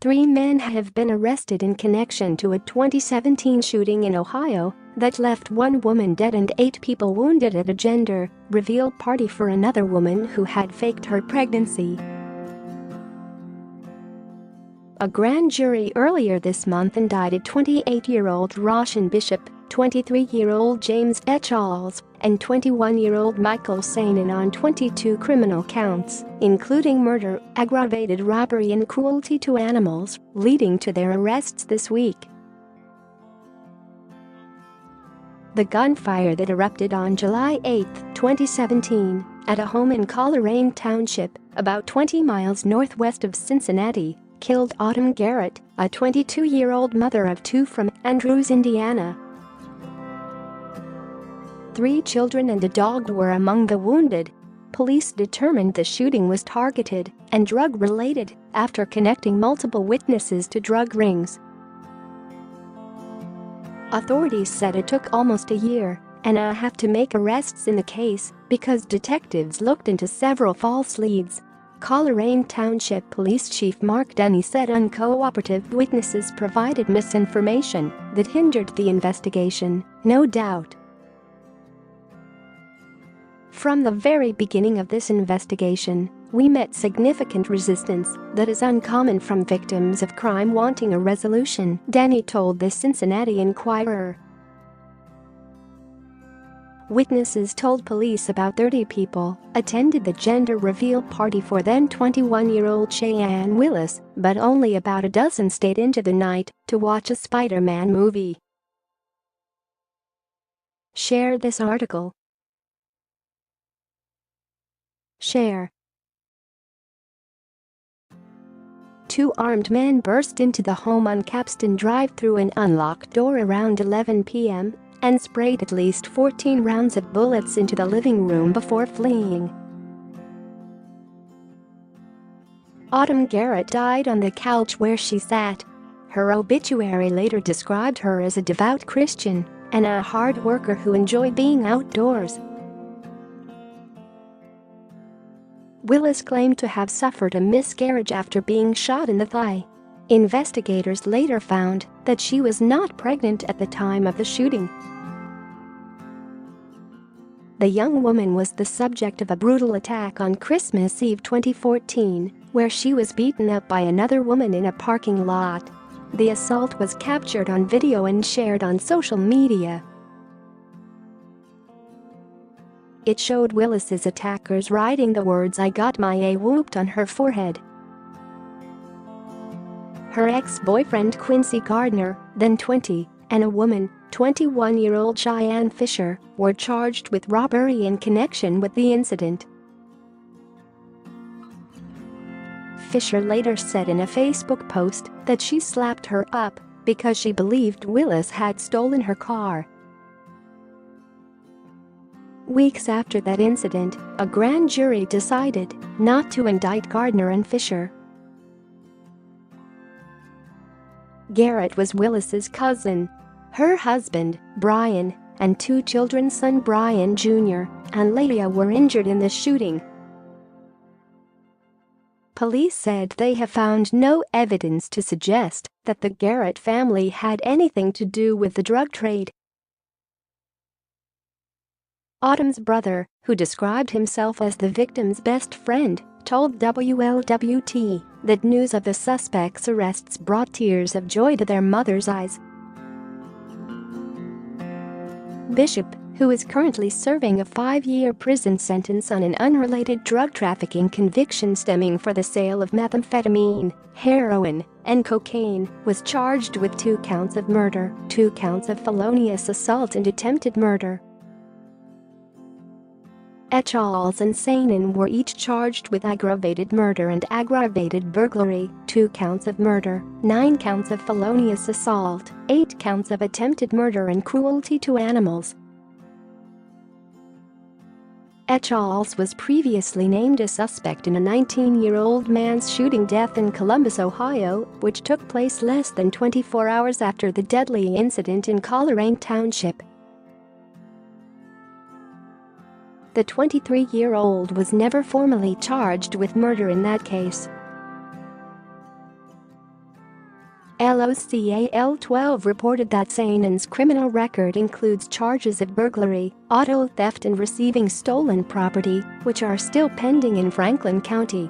3 men have been arrested in connection to a 2017 shooting in Ohio that left 1 woman dead and 8 people wounded at a gender reveal party for another woman who had faked her pregnancy. A grand jury earlier this month indicted 28-year-old Roshawn Bishop, 23-year-old James Echols, and 21-year-old Michael Sanon on 22 criminal counts, including murder, aggravated robbery and cruelty to animals, leading to their arrests this week. The gunfire that erupted on July 8, 2017, at a home in Colerain Township, about 20 miles northwest of Cincinnati, killed Autum Garrett, a 22-year-old mother of 2 from Andrews, Indiana. 3 children and a dog were among the wounded. Police determined the shooting was targeted and drug-related after connecting multiple witnesses to drug rings. Authorities said it took almost a year and a half to make arrests in the case because detectives looked into several false leads. Colerain Township Police Chief Mark Denny said uncooperative witnesses provided misinformation that hindered the investigation, no doubt. From the very beginning of this investigation, we met significant resistance that is uncommon from victims of crime wanting a resolution, Denny told the Cincinnati Enquirer. Witnesses told police about 30 people attended the gender reveal party for then 21-year-old Cheyenne Willis, but only about a dozen stayed into the night to watch a Spider-Man movie. Share this article. Share. 2 armed men burst into the home on Capstan Drive through an unlocked door around 11 p.m. and sprayed at least 14 rounds of bullets into the living room before fleeing. Autum Garrett died on the couch where she sat. Her obituary later described her as a devout Christian and a hard worker who enjoyed being outdoors. Willis claimed to have suffered a miscarriage after being shot in the thigh. Investigators later found that she was not pregnant at the time of the shooting. The young woman was the subject of a brutal attack on Christmas Eve 2014, where she was beaten up by another woman in a parking lot. The assault was captured on video and shared on social media. It showed Willis's attackers writing the words "I got my A whooped" on her forehead. Her ex-boyfriend Quincy Gardner, then 20, and a woman, 21-year-old Cheyenne Fisher, were charged with robbery in connection with the incident. Fisher later said in a Facebook post that she slapped her up because she believed Willis had stolen her car. Weeks after that incident, a grand jury decided not to indict Gardner and Fisher. Garrett was Willis's cousin. Her husband, Brian, and 2 children, son Brian Jr. and Leah, were injured in the shooting. Police said they have found no evidence to suggest that the Garrett family had anything to do with the drug trade. Autumn's brother, who described himself as the victim's best friend, told WLWT that news of the suspects' arrests brought tears of joy to their mother's eyes. Bishop, who is currently serving a 5-year prison sentence on an unrelated drug trafficking conviction stemming for the sale of methamphetamine, heroin, and cocaine, was charged with 2 counts of murder, 2 counts of felonious assault and attempted murder. Echols and Sanon were each charged with aggravated murder and aggravated burglary, 2 counts of murder, 9 counts of felonious assault, 8 counts of attempted murder and cruelty to animals. Echols was previously named a suspect in a 19-year-old man's shooting death in Columbus, Ohio, which took place less than 24 hours after the deadly incident in Colerain Township. The 23-year-old was never formally charged with murder in that case. LOCAL 12 reported that Sanon's criminal record includes charges of burglary, auto theft and receiving stolen property, which are still pending in Franklin County.